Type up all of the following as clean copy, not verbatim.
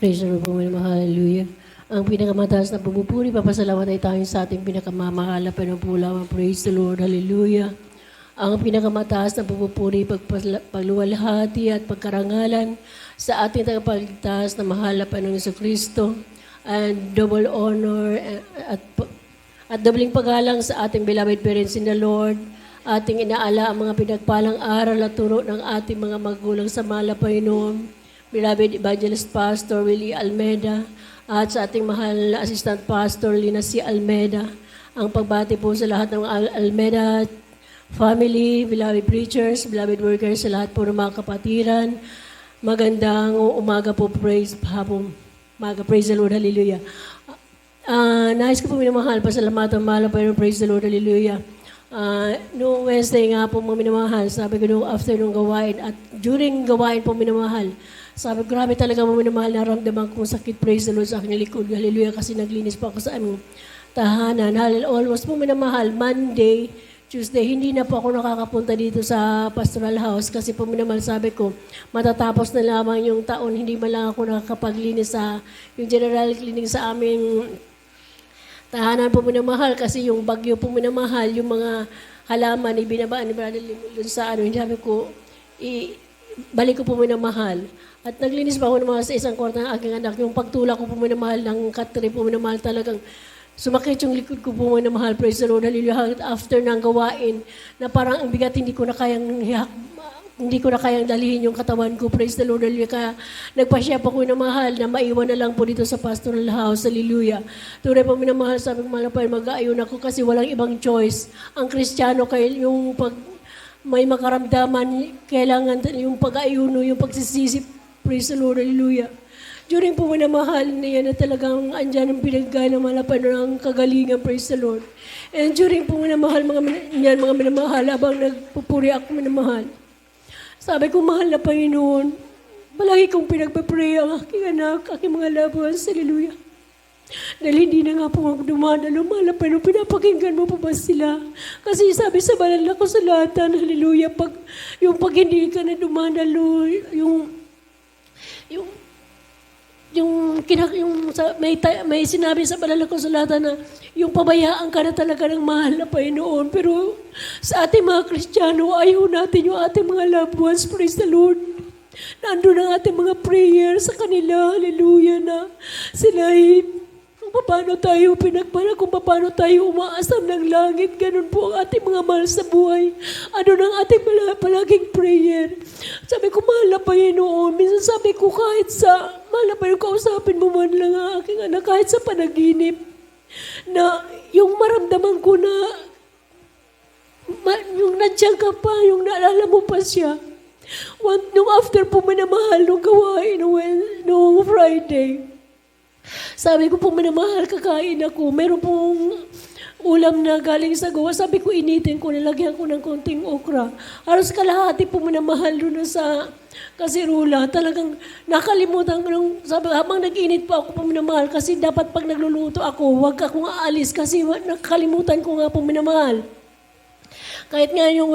Praise the Lord po, hallelujah. Ang pinakamataas na pumupuri, papasalamat ay tayo sa ating pinakamamahal na pinupulawan. Praise the Lord, hallelujah. Ang pinakamataas na pumupuri, pagluwalhati at pagkarangalan sa ating tagapagligtas na mahal na Panginoong Jesucristo, and double honor at dobling paggalang sa ating beloved parents in the Lord. Ating inaala ang mga pinagpalang aral at turo ng ating mga magulang sa mahal na Panginoon, beloved Evangelist Pastor Willie Almeida, at sa ating mahal na Assistant Pastor Lina C. Almeida. Ang pagbati po sa lahat ng Almeida family, beloved preachers, beloved workers, sa lahat po ng mga kapatiran. Magandang umaga po, praise the Lord, hallelujah. Nais ko po minamahal, pasalamatan, mahal po, praise the Lord, hallelujah. Noong Wednesday nga po mga minamahal, sabi ko noong after nung gawain at during gawain po minamahal, sabi ko, grabe talaga mga minamahal, naramdaman kong sakit, praise the Lord, sa aking likod, hallelujah, kasi naglinis po ako sa aming tahanan. Almost po minamahal, Monday, Tuesday, hindi na po ako nakakapunta dito sa pastoral house kasi po minamahal, sabi ko, matatapos na lamang yung taon, hindi man lang ako nakakapaglinis sa yung general cleaning sa aming tahanan po minamahal kasi yung bagyo po minamahal, yung mga halaman, ibinabaan ni Brother Limon sa hindi sabi ko, balik ko po minamahal. At naglinis pa ako ng mga sa isang kwarto ng aking anak. Yung pagtulak ko po minamahal ng katri po minamahal talagang sumakit yung likod ko po minamahal. Praise the Lord, hallelujah. After ng gawain na parang ang bigat, hindi ko na kayang dalihin yung katawan ko. Praise the Lord, hallelujah. Kaya nagpasya pa ko minamahal na maiwan na lang po dito sa pastoral house, hallelujah. Tunay po minamahal, sabi ko mahal pa, mag-aayon ako kasi walang ibang choice. Ang Kristiyano, kaya yung may makaramdaman, kailangan yung pag-ayuno, yung pagsisisip. Praise the Lord, hallelujah. During po minamahal na yan na talagang andyan ang pinagana malapan ng kagalingan, praise the Lord. And during po minamahal, mga minamahal, habang nagpupuri ako minamahal, sabi ko, mahal na Panginoon, palagi kong pinagpapray ang aking anak, aking mga loved ones, hallelujah. Dahil hindi na nga po ako dumadalo, mahal na Panginoon, pinapakinggan mo pa ba sila? Kasi sabi sa banal na kasulatan, hallelujah, pag hindi ka na dumadalo, may sinabi sa banal na kasulatan na yung pabayaan ka na talaga ng mahal na Panginoon. Pero sa ating mga Kristiyano, ayaw natin yung ating mga loved ones, praise the Lord. Nandun ang ating mga prayers sa kanila, hallelujah, na sila kung paano tayo pinagpala, kung paano tayo umaasam ng langit, ganun po ang ating mga mahal sa buhay. Ano nang ating palaging prayer. Sabi ko, mahal na Panginoon, minsan sabi ko kahit mahal na Panginoon, kausapin mo man lang ang aking anak, kahit sa panaginip, na yung maramdaman ko na, yung nandiyan ka pa, yung naalala mo pa siya. Nung after po minamahal, nung gawain, nung Friday, sabi ko po, minamahal, kakain ako. Meron pong ulam na galing sa gawa. Sabi ko, initin ko, nilagyan ko ng konting okra. Halos kalahati po minamahal doon sa kasirula. Talagang nakalimutan ko nung, sabi, habang nag-init pa ako po minamahal, kasi dapat pag nagluluto ako, huwag akong aalis kasi nakalimutan ko nga po minamahal. Kahit nga yung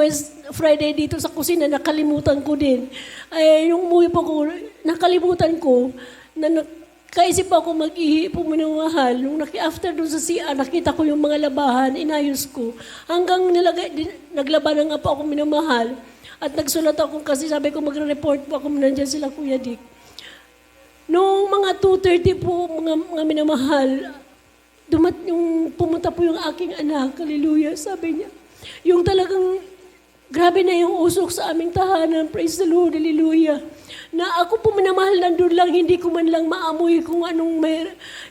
Friday dito sa kusina, nakalimutan ko din. Ay, yung umuwi pa ko, nakalimutan ko na kaisip ako mag-ihi po minamahal. Nung after doon sa CR, nakita ko yung mga labahan, inayos ko. Hanggang naglaba na nga po ako minamahal. At nagsulat ako kasi sabi ko magre-report po ako, nandiyan sila Kuya Dick. Noong mga 2:30 po, mga minamahal, pumunta po yung aking anak, hallelujah, sabi niya. Yung talagang, grabe na yung usok sa aming tahanan, praise the Lord, hallelujah. Na ako po minamahal, nandun lang, hindi ko man lang maamoy kung anong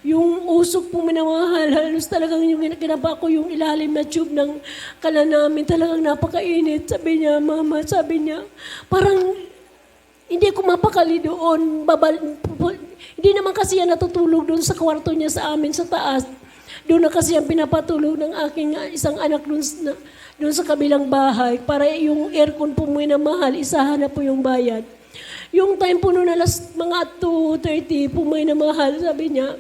yung usok po minamahal. Halos talagang yung ginaba ko, yung ilalim na tube ng kalan namin, talagang napakainit. Sabi niya, Mama, sabi niya, parang hindi ko mapakali doon. Hindi naman kasi yan natutulog doon sa kwarto niya sa amin sa taas. Doon na kasi ang pinapatulog ng aking isang anak doon sa kabilang bahay. Para yung aircon po minamahal, isahan na po yung bayad. Yung time po noon alas mga 2:30 po may namahal, sabi niya,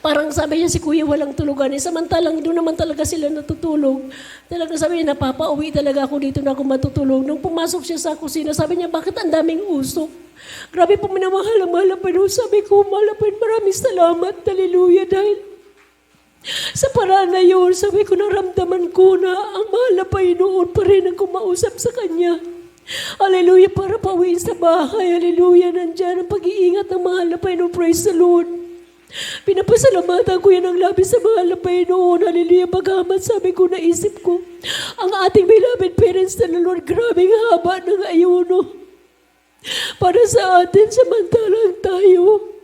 Parang sabi niya si kuya walang tulugan. Samantalang doon naman talaga sila natutulog. Talaga sabi niya, napapauwi talaga ako dito na ako matutulog. Nung pumasok siya sa kusina, sabi niya, bakit ang daming usok? Grabe po minamahal ang mahal na Panginoon. Sabi ko, mahal na Panginoon, maraming salamat. Hallelujah. Dahil sa paraan na yun, sabi ko, naramdaman ko na ang mahal na Panginoon pa rin ang kumausap sa Kanya. Hallelujah. Para pauwiin sa bahay. Hallelujah. Nandiyan ang pag-iingat ng mahal na Panginoon. Praise the Lord. Pinapasalamatan ko yan ang labis sa mahal na Panginoon. Hallelujah. Bagamat sabi ko, naisip ko, ang ating beloved parents na Lord, grabing haba ng ayuno. Para sa atin, samantalang tayo,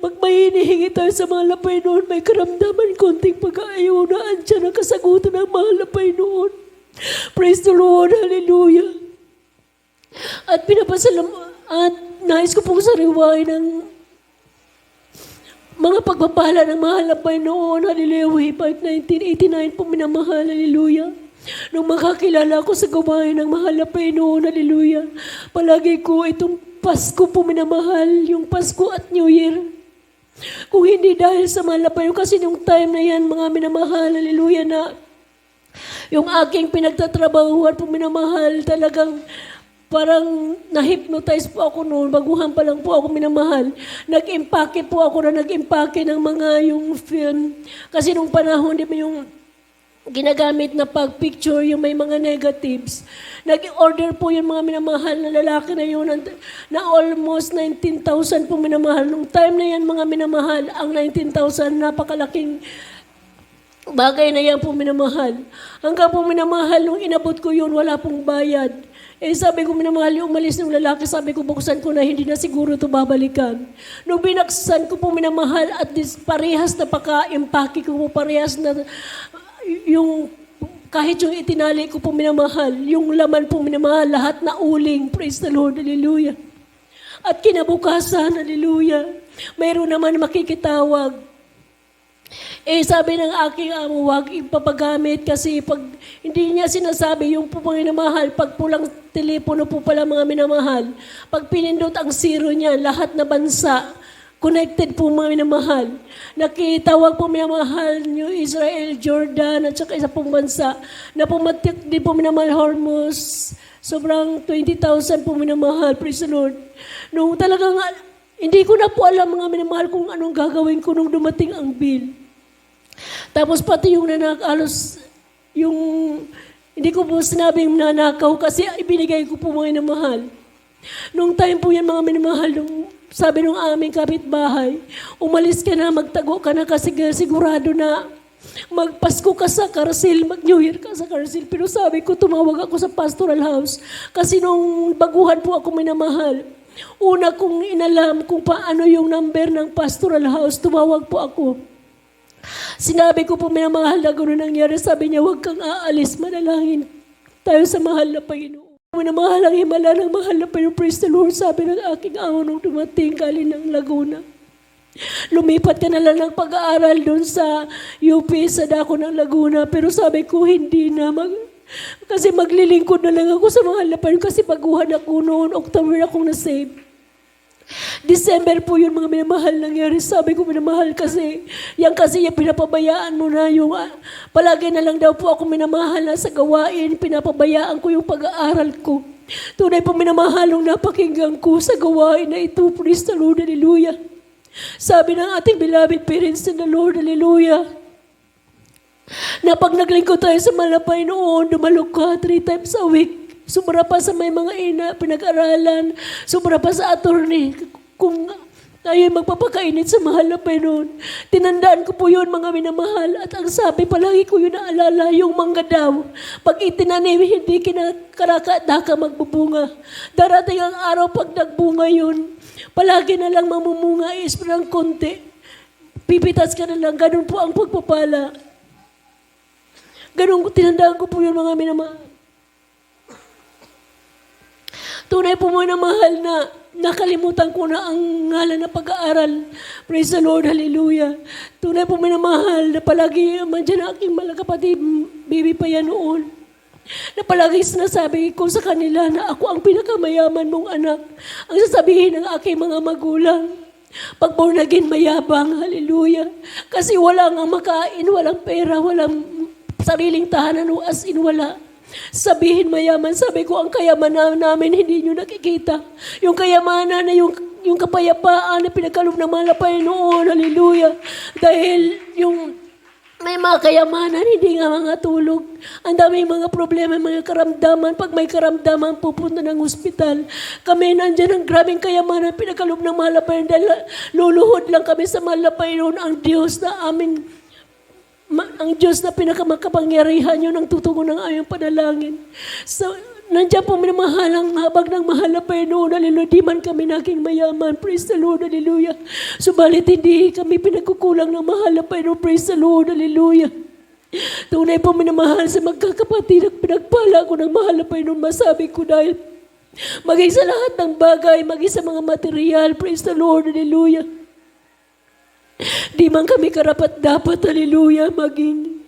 magmahinihingi tayo sa mahal na Panginoon, may karamdaman konting pag-ayuno, andyan ang kasagutan ng mahal na Panginoon. Praise the Lord. Hallelujah. At at nais ko pong sariwain ng mga pagpapala ng mahal na Panginoon. Hallelujah. Way back 1989 po minamahal. Hallelujah. Nung makakilala ko sa gawain ng mahal na Panginoon. Hallelujah. Palagi ko itong Pasko po minamahal. Yung Pasko at New Year. Kung hindi dahil sa mahal na Panginoon. Kasi nung time na yan, mga minamahal. Hallelujah na. Yung aking pinagtatrabahuan po minamahal. Talagang parang na-hypnotize po ako noon. Baguhan pa lang po ako minamahal. Nag-impake po ako na nag-impake ng mga yung film. Kasi nung panahon, di ba yung ginagamit na pag-picture, yung may mga negatives. Nag-order po yung mga minamahal na lalaki na yun na almost 19,000 po minamahal. Nung time na yan, mga minamahal, ang 19,000, napakalaking bagay na yan po minamahal. Hanggang po minamahal, nung inabot ko yun, wala pong bayad. Sabi ko, minamahal yung umalis ng lalaki, sabi ko, buksan ko na, hindi na siguro ito babalikan. Nung binaksan ko po minamahal, at parehas na paka-impake ko po, parehas na yung, kahit yung itinali ko po minamahal, yung laman po minamahal, lahat na uling. Praise the Lord, hallelujah. At kinabukasan, hallelujah, mayroon naman makikitawag. Sabi ng aking amo, huwag ipapagamit kasi pag hindi niya sinasabi yung po mga minamahal, pag pulang telepono po pala mga minamahal, pag pinindot ang zero niya, lahat na bansa, connected po mga minamahal. Nakitawag po minamahal yung Israel, Jordan, at saka isa pong bansa, na pumatik din po minamahal Hormuz, sobrang 20,000 po minamahal, praise the Lord. Nung talagang, hindi ko na po alam mga minamahal kung anong gagawin ko nung dumating ang bill. Tapos pati yung nanakalos, yung hindi ko po sinabing nanakaw kasi ibinigay ko po mga minamahal. Nung time po yan mga minamahal, nung sabi nung aming kapitbahay, umalis ka na, magtago ka na kasi sigurado na magpasko ka sa Karsil, mag-New Year ka sa Karsil. Pero sabi ko, tumawag ako sa pastoral house kasi nung baguhan po ako minamahal, una kong inalam kung paano yung number ng pastoral house, tumawag po ako. Sinabi ko po, minamahal na gano'n nangyari. Sabi niya, huwag kang aalis, manalangin tayo sa mahal na Panginoon. Minamahal ang himala ng mahal na Panginoon. Praise the Lord, sabi ng aking amo nung dumating galing ng Laguna. Lumipat ka na lang ng pag-aaral doon sa UP, sa dako ng Laguna. Pero sabi ko, hindi na. Kasi maglilingkod na lang ako sa mahal na Panginoon. Kasi baguhan ako noon, October akong na-save. December po yun mga minamahal nangyari. Sabi ko minamahal kasi yung pinapabayaan mo na yung palagi na lang daw po ako minamahal na sa gawain. Pinapabayaan ko yung pag-aaral ko. Tunay po minamahal nung napakinggan ko sa gawain na ito. Praise the Lord, hallelujah. Sabi ng ating beloved parents in the Lord, hallelujah, na pag naglingkod tayo sa malapay noon, dumalog ka 3 times a week. Sobra pa sa may mga pinag-aralan. Sobra pa sa attorney. Kung tayo magpapakainit sa mahal na Panginoon. Tinandaan ko po yun mga minamahal. At ang sabi, palagi ko yun naalala, yung mangga daw. Pag itinanim, hindi kinakarakadaka magbubunga. Darating ang araw pag nagbunga yun, palagi na lang mamumunga is parang konti. Pipitas ka na lang. Ganun po ang pagpapala. Ganun, tinandaan ko po yun mga minamahal. Tunay po mo na mahal na nakalimutan ko na ang ngalan na pag-aaral. Praise the Lord, hallelujah. Tunay po mo na mahal na palagi mandyan aking malakapatid, baby pa yan noon. Na palagi sinasabi ko sa kanila na ako ang pinakamayaman mong anak. Ang sasabihin ng aking mga magulang. Pag born again, mayabang, hallelujah. Kasi wala nga makain, walang pera, walang sariling tahanan, as in wala. Sabihin mayaman, sabi ko, ang kayamanan namin hindi nyo nakikita. Yung kayamanan na yung kapayapaan na pinagkaloob ng malapay noon, hallelujah. Dahil yung may mga kayamanan, hindi nga mga tulog. Ang daming mga problema, mga karamdaman. Pag may karamdaman, pupunta ng ospital. Kami nandyan ang grabing kayamanan, pinagkaloob ng malapay. Dahil luluhod lang kami sa malapay noon. Ang Diyos na aming, ang Diyos na pinakamakapangyarihan yun ang tutungo ng aming panalangin. So, nandiyan po minamahalang habag ng mahalapay noon, hallelujah, di man kami naging mayaman, praise the Lord, hallelujah. Subalit hindi kami pinagkukulang ng mahalapay noon, praise the Lord, hallelujah. Tunay po minamahal sa magkakapatid, pinagpala ko ng mahalapay noon, masabi ko dahil maging sa lahat ng bagay, maging sa mga material, praise the Lord, hallelujah. Di man kami karapat dapat, hallelujah, maging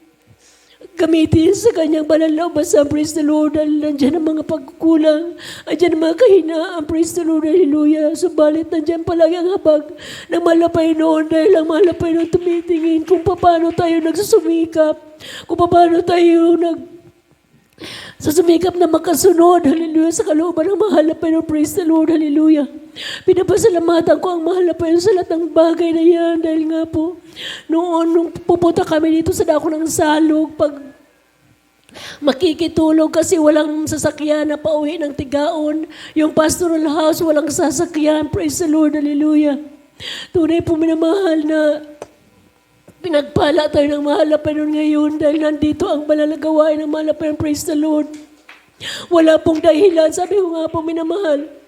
gamitin sa kanyang banal na ubasan, praise the Lord, dahil nandiyan ang mga pagkukulang, andyan ang mga kahinaan, praise the Lord, hallelujah. Subalit nandiyan palagi ang habag ng malapay noon, dahil ang malapay noon tumitingin kung paano tayo nagsusumikap, kung paano tayo susumikap na makasunod, hallelujah, sa kalooban ng mahalapay noon, praise the Lord, hallelujah. Pinapasalamatan ko ang mahalapay sa lahat ng bagay na yan, dahil nga po, nung pupunta kami dito sa dako ng Salog, pag makikitulog kasi walang sasakyan na pauwi ng Tigaon. Yung pastoral house, walang sasakyan. Praise the Lord, hallelujah. Tunay po minamahal na pinagpala tayo ng mahalapay nun ngayon dahil nandito ang banal na gawain ng mahalapay. Praise the Lord. Wala pong dahilan. Sabi ko nga po minamahal.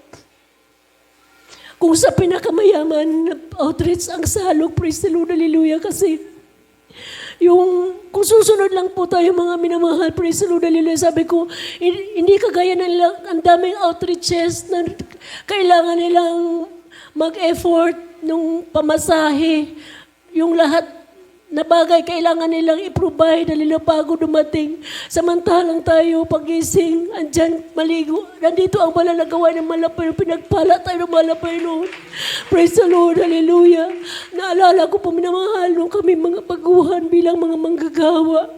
Kung sa pinakamayaman outreach ang Salog, praise the Lord, hallelujah, kasi kung susunod lang po tayo mga minamahal, praise the Lord, hallelujah, sabi ko, hindi kagaya na nilang ang daming outreaches na kailangan nilang mag-effort nung pamasahe, yung lahat na bagay kailangan nilang i-provide, dahil bago dumating. Samantalang tayo, pagising, andyan, maligo. Nandito ang banal na gawain ng malapay, pinagpala tayo ng malapay noon. Praise the Lord, hallelujah. Naalala ko po, minamahal nung kami mga baguhan bilang mga manggagawa.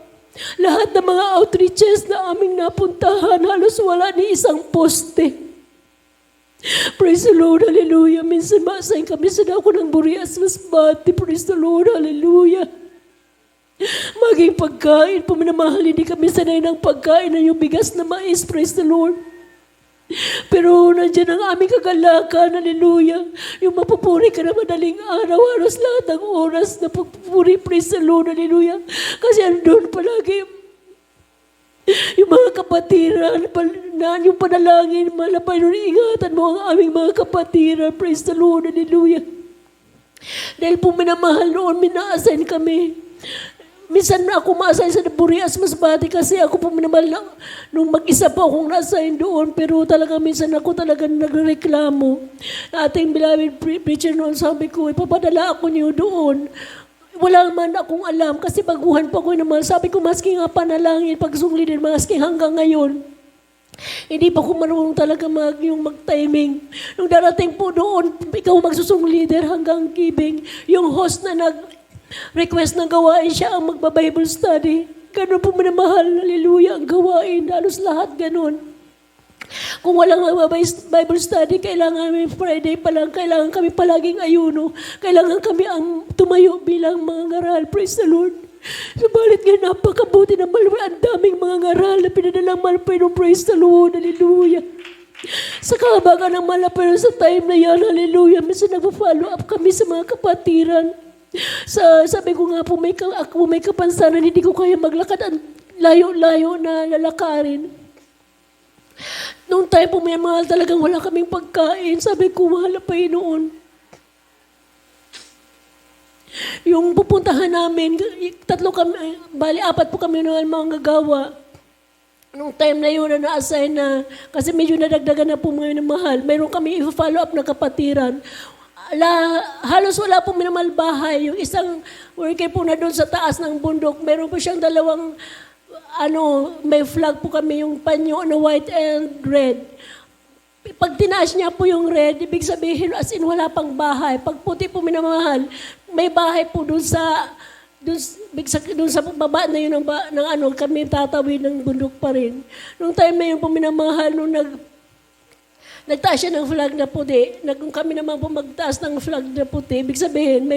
Lahat ng mga outreaches na aming napuntahan, halos wala ni isang poste. Praise the Lord, hallelujah. Minsan masayin kami sa dako ng Burias Masbate. Praise the Lord, hallelujah. Maging pagkain, puminamahal, hindi kami sanay ng pagkain na yung bigas na mais, praise the Lord. Pero nandiyan ang aming kagalakan, hallelujah. Yung mapupuri ka na madaling araw, halos lahat ng oras na pagpupuri, praise the Lord, hallelujah. Kasi andun palagi yung mga kapatiran, yung panalangin, malapay nun, ingatan mo ang aming mga kapatiran, praise the Lord, hallelujah. Dahil po minamahal noon, mina-assign kami. Minsan na ako ma-assign sa Burias Masbate kasi ako po minamahal na, nung mag-isa pa akong na-assign doon, pero talaga minsan ako talaga nagreklamo. Na ating beloved preacher noon, sabi ko, ipapadala ako niyo doon. Wala man akong alam kasi baguhan pa ko naman. Sabi ko, maski nga panalangin, pagsungli din, maski hanggang ngayon. Hindi pa ko marunong talaga mag-timing. Nung darating po doon, ikaw magsusung leader hanggang giving. Yung host na nag-request ng gawain, siya ang magba-Bible study. Ganun po minamahal, hallelujah, ang gawain. Halos lahat ganun. Kung walang Bible study, kailangan kami Friday pa lang, kailangan kami palaging ayuno. Kailangan kami ang tumayo bilang mga ngaral. Praise the Lord. Subalit nga napakabuti ng malapay. Ang daming mga ngaral na pinadalang malapay ng praise the Lord. Hallelujah. Sa kahabagan ng malapay sa time na yan, hallelujah, minsan nagpa-follow up kami sa mga kapatiran. Sabi ko nga po, ako may kapansanan, hindi ko kaya maglakad ang layo-layo na lalakarin. Noong time po may mahal talagang wala kaming pagkain. Sabi ko, mahal pa noon. Yung pupuntahan namin, apat po kami noon mga gagawa. Noong time na yun na na-assign na, kasi medyo nadagdagan na po ngayon ng mahal, mayroon kami i-follow up na kapatiran. Halos wala pong minamahal bahay. Yung isang worker po na doon sa taas ng bundok, mayroon po siyang dalawang may flag po kami, yung panyo na white and red. Pag tinaas niya po yung red, ibig sabihin, as in wala pang bahay. Pag puti po minamahal, may bahay po dun sa baba na yun ng ano, kami tatawid ng bundok pa rin. Nung time na yun po minamahal, nung nagtaas siya ng flag na puti, kung kami naman po magtaas ng flag na puti, ibig sabihin,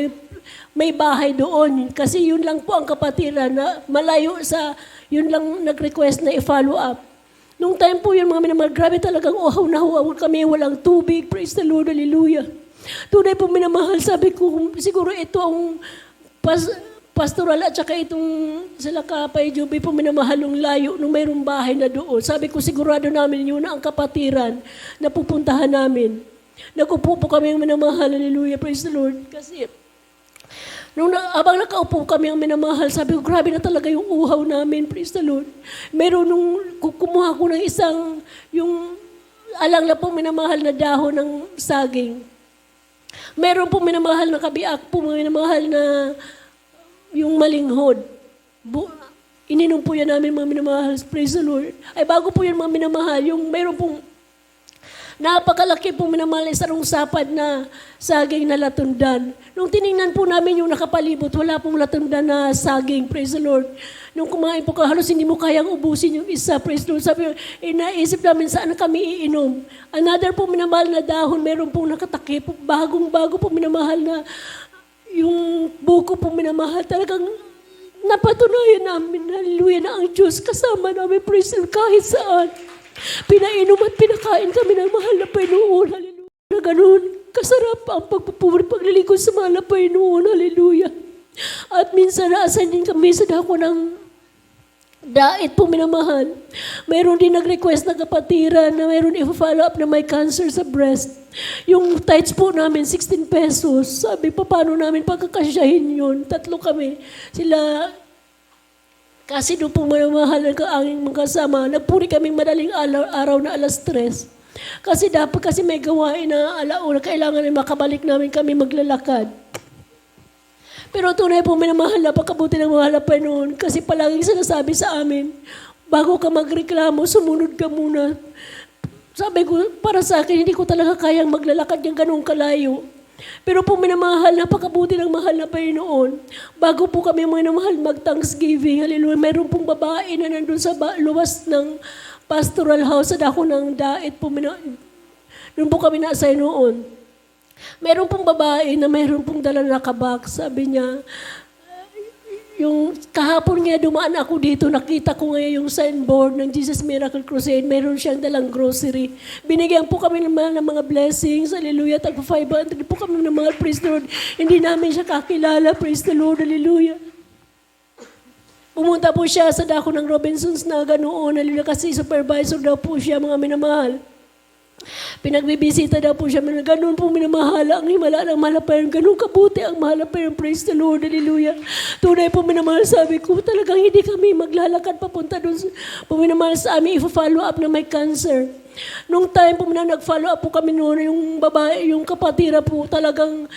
may bahay doon. Kasi yun lang po ang kapatiran na malayo sa, yun lang nag-request na i-follow up. Nung time po yun, mga minamahal, grabe talagang uhaw na uhaw kami, walang tubig. Praise the Lord, hallelujah. Tunay po minamahal, sabi ko, siguro ito ang pastoral at saka itong sila Kapay Juby po minamahal ng layo nung mayroong bahay na doon. Sabi ko, sigurado namin yun na ang kapatiran na pupuntahan namin. Nag-upo po kami ang minamahal, hallelujah, praise the Lord. Kasi habang nakaupo kami ang minamahal, sabi ko, grabe na talaga yung uhaw namin, praise the Lord. Meron nung kumuha ko ng isang, yung alang na po minamahal na dahon ng saging. Meron po minamahal na kabiak po, minamahal na yung malinghod. Ininom po yan namin mga minamahal, praise the Lord. Ay bago po yan mga minamahal, yung meron pong napakalaki po minamahal, isang sapad na saging na latundan. Nung tiningnan po namin yung nakapalibot, wala pong latundan na saging, praise the Lord. Nung kumain po ka, halos hindi mo kayang ubusin yung isa, praise the Lord. Sabi, naisip namin saan kami iinom. Another po minamahal na dahon, meron pong nakatakip, bagong-bago po minamahal na yung buko po minamahal. Talagang napatunayan namin, hallelujah, na ang Diyos kasama namin, praise the Lord, kahit saan. Pinainom at pinakain kami ng mahal na Panginoon. Hallelujah. Na ganun, kasarap ang pagpupuri, paglilingkod sa mahal na Panginoon. Hallelujah. At minsan naasan din kami sa dako ng dait po minamahal. Mayroon din nag-request na kapatiran na mayroon i-follow up na may cancer sa breast. Yung tithes po namin, 16 pesos. Sabi pa, paano namin pagkakasyahin yun? 3 kami. Sila kasi doon po mahal ang aming mga kasama, nagpuri kaming madaling araw na 3:00. Kasi dapat may gawain na alauna, kailangan na makabalik namin kami maglalakad. Pero tunay po minamahal na pagkabuti ng mahal na Panginoon kasi palaging sinasabi sa amin, bago ka magreklamo, sumunod ka muna. Sabi ko, para sa akin, hindi ko talaga kayang maglalakad yung ganung kalayo. Pero po minamahal, napakabuti ng mahal na Panginoon. Bago po kami minamahal mag-Thanksgiving, hallelujah, mayroon pong babae na nandun sa luwas ng pastoral house sa dako ng dait po. Doon po kami na-assign noon. Mayroon pong babae na mayroon pong dala na kabak. Sabi niya, yung kahapon nga dumaan ako dito, nakita ko ngayon yung signboard ng Jesus Miracle Crusade, mayroon siyang dalang grocery. Binigyan po kami ng mga blessings, hallelujah, tagpo 500 po kami ng mga praise the Lord. Hindi namin siya kakilala, praise the Lord, hallelujah. Pumunta po siya sa dako ng Robinsons na ganoon, hallelujah, kasi supervisor daw po siya, mga minamahal. Pinagbibisita daw po siya, ganun po minamahal ang himala ng mahal na Panginoon, ganun kabuti ang mahal na Panginoon, praise the Lord, hallelujah. Tunay po minamahal, sabi ko, talagang hindi kami maglalakad papunta doon, po minamahal sa amin, i-follow up na may cancer. Nung time po nag-follow up po kami noon, yung babae, yung kapatira po, talagang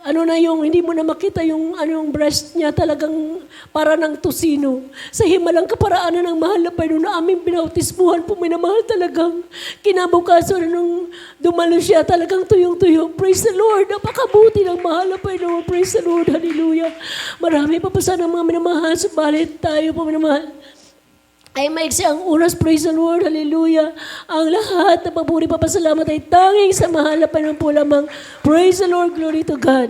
hindi mo na makita yung breast niya, talagang para ng tusino. Sa himalang kaparaanan ng mahal na Panginoon na aming binautismuhan po, minamahal talagang kinabukasan nung dumalo siya, talagang tuyong-tuyo. Praise the Lord, napakabuti ng mahal na Panginoon. Praise the Lord, hallelujah. Marami pa sana mga minamahal, subalit tayo po minamahal. Ay maiksi ang oras, praise the Lord, hallelujah. Ang lahat na papuri papasalamat ay tanging sa mahal na Panginoon po lamang. Praise the Lord, glory to God.